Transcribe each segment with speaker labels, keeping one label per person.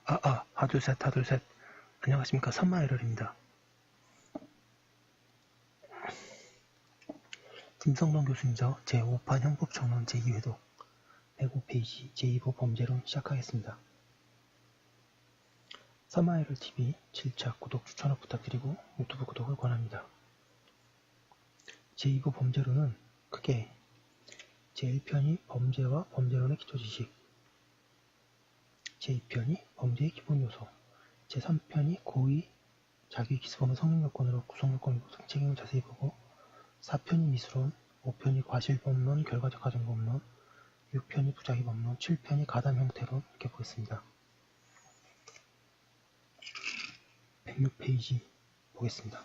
Speaker 1: 하둘셋, 하둘셋. 안녕하십니까. 선마에럴입니다. 김성동 교수님저 제5판 형법정론 제2회독 105페이지 제2부 범죄론 시작하겠습니다. 선마에럴TV 7차 구독 추천을 부탁드리고 유튜브 구독을 권합니다. 제2부 범죄론은 크게 제1편이 범죄와 범죄론의 기초지식, 제2편이 범죄의 기본 요소, 제3편이 고의, 자기 기소범의 성립요건으로 구성요건이고 책임을 자세히 보고 4편이 미수론, 5편이 과실범론, 결과적 가정범론, 6편이 부작위범론, 7편이 가담 형태론 이렇게 보겠습니다. 106페이지 보겠습니다.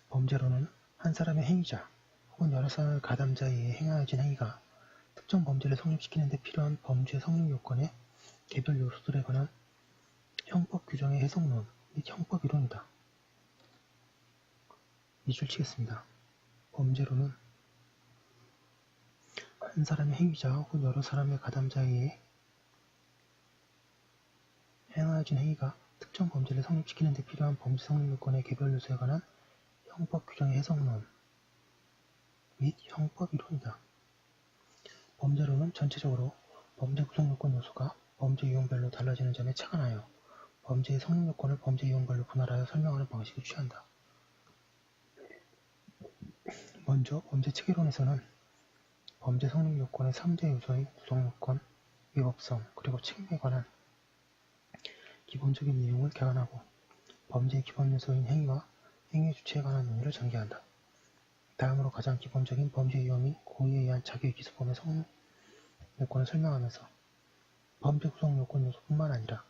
Speaker 1: 범죄론은 한 사람의 행위자 혹은 여러 사람의 가담자에 의해 행하여진 행위가 특정 범죄를 성립시키는 데 필요한 범죄 성립 요건의 개별 요소들에 관한 형법 규정의 해석론 및 형법 이론이다. 밑줄 치겠습니다. 범죄론은 한 사람의 행위자 혹은 여러 사람의 가담자에 의해 행하여진 행위가 특정 범죄를 성립시키는 데 필요한 범죄 성립 요건의 개별 요소에 관한 형법 규정의 해석론 및 형법 이론이다. 범죄론은 전체적으로 범죄 구성 요건 요소가 범죄 유형별로 달라지는 점에 착안하여 범죄의 성립 요건을 범죄 유형별로 분할하여 설명하는 방식을 취한다. 먼저 범죄 체계론에서는 범죄 성립 요건의 3대 요소인 구성 요건, 위법성, 그리고 책임에 관한 기본적인 내용을 개관하고 범죄의 기본 요소인 행위와 행위의 주체에 관한 논의를 전개한다. 다음으로 가장 기본적인 범죄 유형인 고의에 의한 자기 기소범의 성립 요건을 설명하면서 범죄 구성 요건 요소뿐만 아니라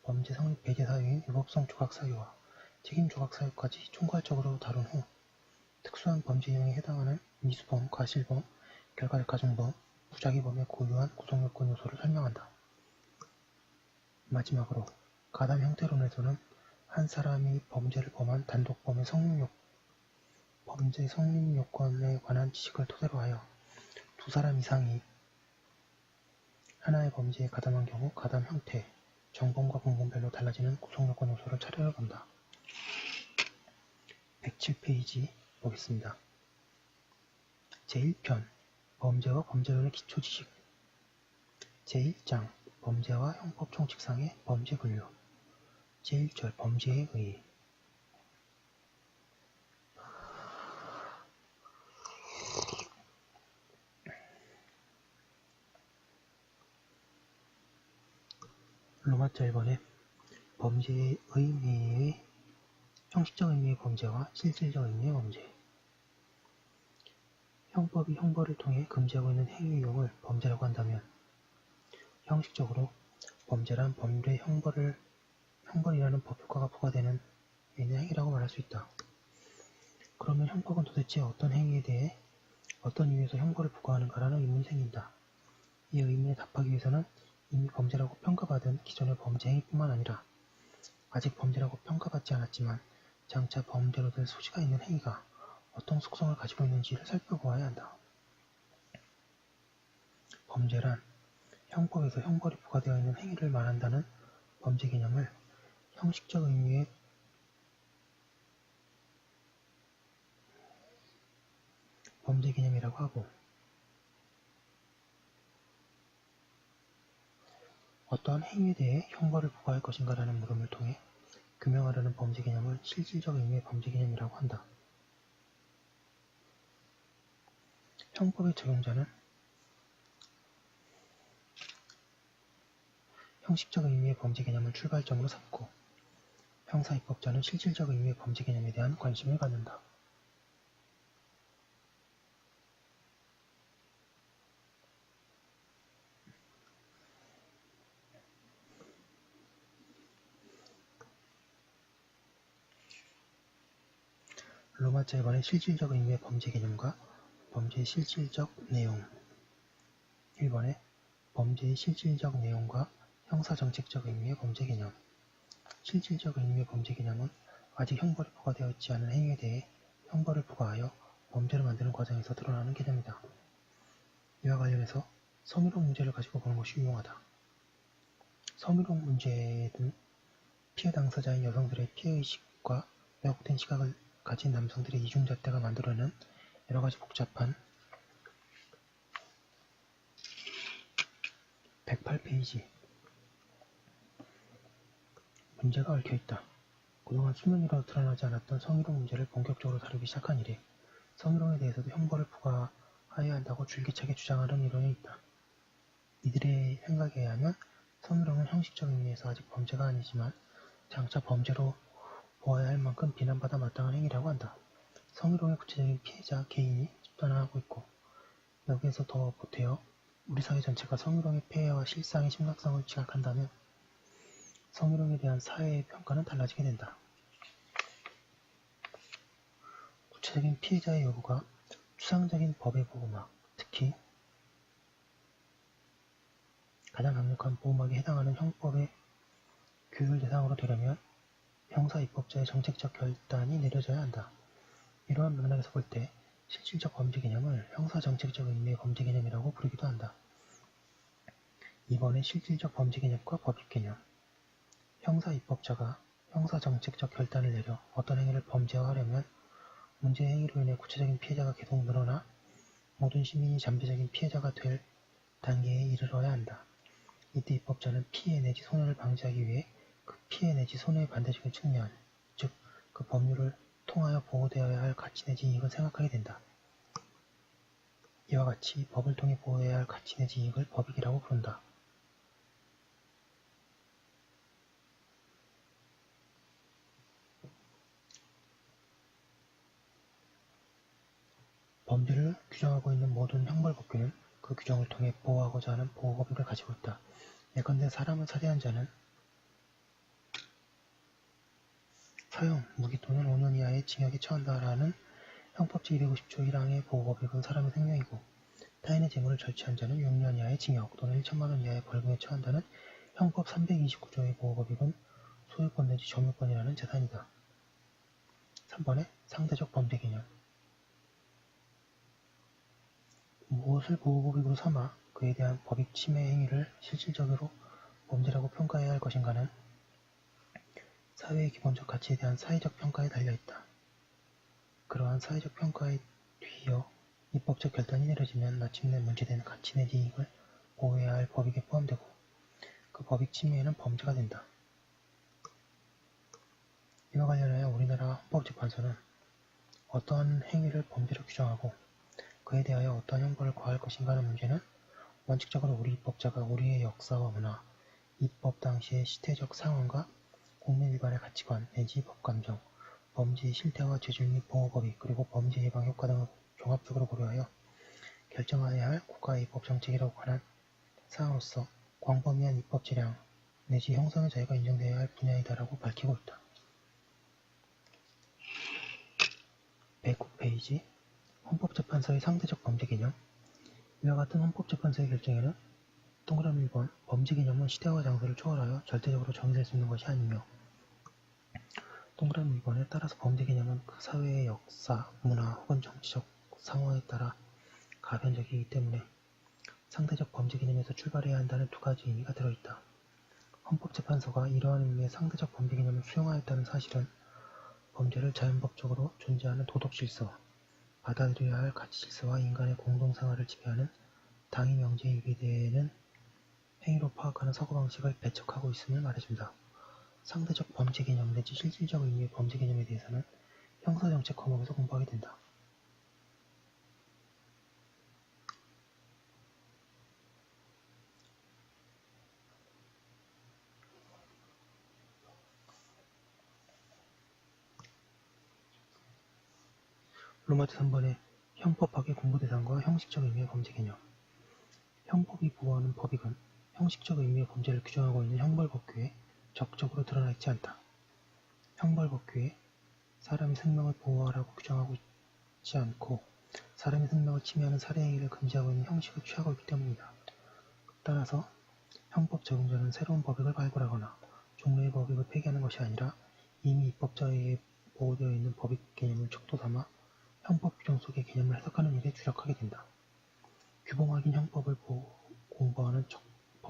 Speaker 1: 범죄 성립 배제 사유인 위법성 조각 사유와 책임 조각 사유까지 총괄적으로 다룬 후 특수한 범죄 유형에 해당하는 미수범, 과실범, 결과적 가중범, 부작위범의 고유한 구성 요건 요소를 설명한다. 마지막으로 가담 형태론에서는 한 사람이 범죄를 범한 단독범의 범죄 성립 요건에 관한 지식을 토대로 하여 두 사람 이상이 하나의 범죄에 가담한 경우 가담 형태, 정범과 분범별로 달라지는 구성 요건 요소를 차례로 본다. 107페이지 보겠습니다. 제1편 범죄와 범죄론의 기초지식 제1장 범죄와 형법 총칙상의 범죄 분류 제1절 범죄의 의의 로마자 1번에 범죄의 의미의 형식적 의미의 범죄와 실질적 의미의 범죄 형법이 형벌을 통해 금지하고 있는 행위 유형을 범죄라고 한다면 형식적으로 범죄란 법률에 형벌이라는 법효과가 부과되는 행위라고 말할 수 있다. 그러면 형법은 도대체 어떤 행위에 대해 어떤 이유에서 형벌을 부과하는가라는 의문이 생긴다. 이 의문에 답하기 위해서는 이미 범죄라고 평가받은 기존의 범죄 행위뿐만 아니라 아직 범죄라고 평가받지 않았지만 장차 범죄로 될 소지가 있는 행위가 어떤 속성을 가지고 있는지를 살펴보아야 한다. 범죄란 형법에서 형벌이 부과되어 있는 행위를 말한다는 범죄 개념을 형식적 의미의 범죄 개념이라고 하고 어떠한 행위에 대해 형벌을 부과할 것인가라는 물음을 통해 규명하려는 범죄 개념을 실질적 의미의 범죄 개념이라고 한다. 형법의 적용자는 형식적 의미의 범죄 개념을 출발점으로 삼고 형사입법자는 실질적 의미의 범죄 개념에 대한 관심을 갖는다. 로마자 1번의 실질적 의미의 범죄 개념과 범죄의 실질적 내용 1번에 범죄의 실질적 내용과 형사정책적 의미의 범죄 개념 실질적 의미의 범죄 개념은 아직 형벌이 부과되어 있지 않은 행위에 대해 형벌을 부과하여 범죄를 만드는 과정에서 드러나는 개념이다. 이와 관련해서 성희롱 문제를 가지고 보는 것이 유용하다. 성희롱 문제는 피해 당사자인 여성들의 피해의식과 왜곡된 시각을 가진 남성들의 이중잣대가 만들어낸 여러가지 복잡한 108페이지 문제가 얽혀있다. 그동안 수면위로 드러나지 않았던 성희롱 문제를 본격적으로 다루기 시작한 이래 성희롱에 대해서도 형벌을 부과해야 한다고 줄기차게 주장하는 이론이 있다. 이들의 생각에 의하면 성희롱은 형식적인 의미에서 아직 범죄가 아니지만 장차 범죄로 보아야 할 만큼 비난받아 마땅한 행위라고 한다. 성희롱의 구체적인 피해자 개인이 집단화하고 있고 여기에서 더 보태어 우리 사회 전체가 성희롱의 폐해와 실상의 심각성을 지각한다면 성희롱에 대한 사회의 평가는 달라지게 된다. 구체적인 피해자의 요구가 추상적인 법의 보호막, 특히 가장 강력한 보호막에 해당하는 형법의 교육을 대상으로 되려면 형사입법자의 정책적 결단이 내려져야 한다. 이러한 맥락에서 볼 때 실질적 범죄 개념을 형사정책적 의미의 범죄 개념이라고 부르기도 한다. 이번에 실질적 범죄 개념과 법익 개념, 형사입법자가 형사정책적 결단을 내려 어떤 행위를 범죄화하려면 문제의 행위로 인해 구체적인 피해자가 계속 늘어나 모든 시민이 잠재적인 피해자가 될 단계에 이르러야 한다. 이때 입법자는 피해 내지 손해를 방지하기 위해 그 피해 내지 손해의 반대적인 측면, 즉 그 법률을 통하여 보호되어야 할 가치 내지 이익을 생각하게 된다. 이와 같이 법을 통해 보호해야 할 가치 내지 이익을 법익이라고 부른다. 범죄를 규정하고 있는 모든 형벌법규는 그 규정을 통해 보호하고자 하는 보호법률을 가지고 있다. 예컨대 사람을 살해한 자는 사형, 무기 또는 5년 이하의 징역에 처한다라는 형법 제250조 1항의 보호법익은 사람의 생명이고 타인의 재물을 절취한 자는 6년 이하의 징역 또는 1천만 원 이하의 벌금에 처한다는 형법 329조의 보호법익은 소유권 내지 점유권이라는 재산이다. 3번에 상대적 범죄 개념 무엇을 보호법익으로 삼아 그에 대한 법익 침해 행위를 실질적으로 범죄라고 평가해야 할 것인가는 사회의 기본적 가치에 대한 사회적 평가에 달려있다. 그러한 사회적 평가에 뒤이어 입법적 결단이 내려지면 마침내 문제된 가치 내지 이익을 보호해야 할 법익에 포함되고 그 법익 침해에는 범죄가 된다. 이와 관련하여 우리나라 헌법재판소는 어떠한 행위를 범죄로 규정하고 그에 대하여 어떠한 형벌을 과할 것인가 하는 문제는 원칙적으로 우리 입법자가 우리의 역사와 문화, 입법 당시의 시대적 상황과 국민 일반의 가치관 내지 법감정, 범죄의 실태와 죄질 및 보호법익 그리고 범죄 예방 효과 등을 종합적으로 고려하여 결정하여야 할 국가의 입법 정책이라고 관한 사항으로서 광범위한 입법 재량 내지 형성의 자유가 인정되어야 할 분야이다라고 밝히고 있다. 109페이지 헌법재판소의 상대적 범죄 개념 이와 같은 헌법재판소의 결정에는 동그라미 1번 범죄 개념은 시대와 장소를 초월하여 절대적으로 정의될 수 있는 것이 아니며 동그라미 2번에 따라서 범죄 개념은 그 사회의 역사, 문화 혹은 정치적 상황에 따라 가변적이기 때문에 상대적 범죄 개념에서 출발해야 한다는 두 가지 의미가 들어있다. 헌법재판소가 이러한 의미의 상대적 범죄 개념을 수용하였다는 사실은 범죄를 자연법적으로 존재하는 도덕질서, 받아들여야 할 가치질서와 인간의 공동생활을 지배하는 당위 명제에 유리되는 행위로 파악하는 사고방식을 배척하고 있음을 말해준다. 상대적 범죄 개념 내지 실질적 의미의 범죄 개념에 대해서는 형사정책 과목에서 공부하게 된다. 로마트 3번의 형법학의 공부 대상과 형식적 의미의 범죄 개념 형법이 보호하는 법익은 형식적 의미의 범죄를 규정하고 있는 형벌법규에 적극적으로 드러나 있지 않다. 형벌법규에 사람의 생명을 보호하라고 규정하고 있지 않고 사람의 생명을 침해하는 살해 행위를 금지하고 있는 형식을 취하고 있기 때문이다. 따라서 형법 적용자는 새로운 법익을 발굴하거나 종래의 법익을 폐기하는 것이 아니라 이미 입법자에 의해 보호되어 있는 법익 개념을 척도 삼아 형법 규정 속의 개념을 해석하는 일에 주력하게 된다. 규범 확인 형법을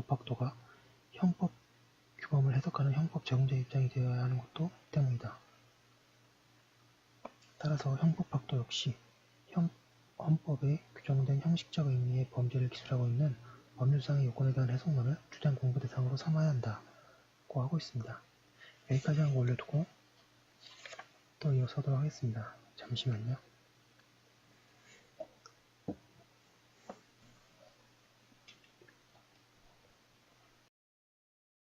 Speaker 1: 법학도가 형법 규범을 해석하는 형법 제공자 입장이 되어야 하는 것도 때문이다. 따라서 형법학도 역시 헌법에 규정된 형식적 의미의 범죄를 기술하고 있는 법률상의 요건에 대한 해석론을 주된 공부 대상으로 삼아야 한다고 하고 있습니다. 여기까지 한 거 올려두고 또 이어서 하도록 하겠습니다. 잠시만요.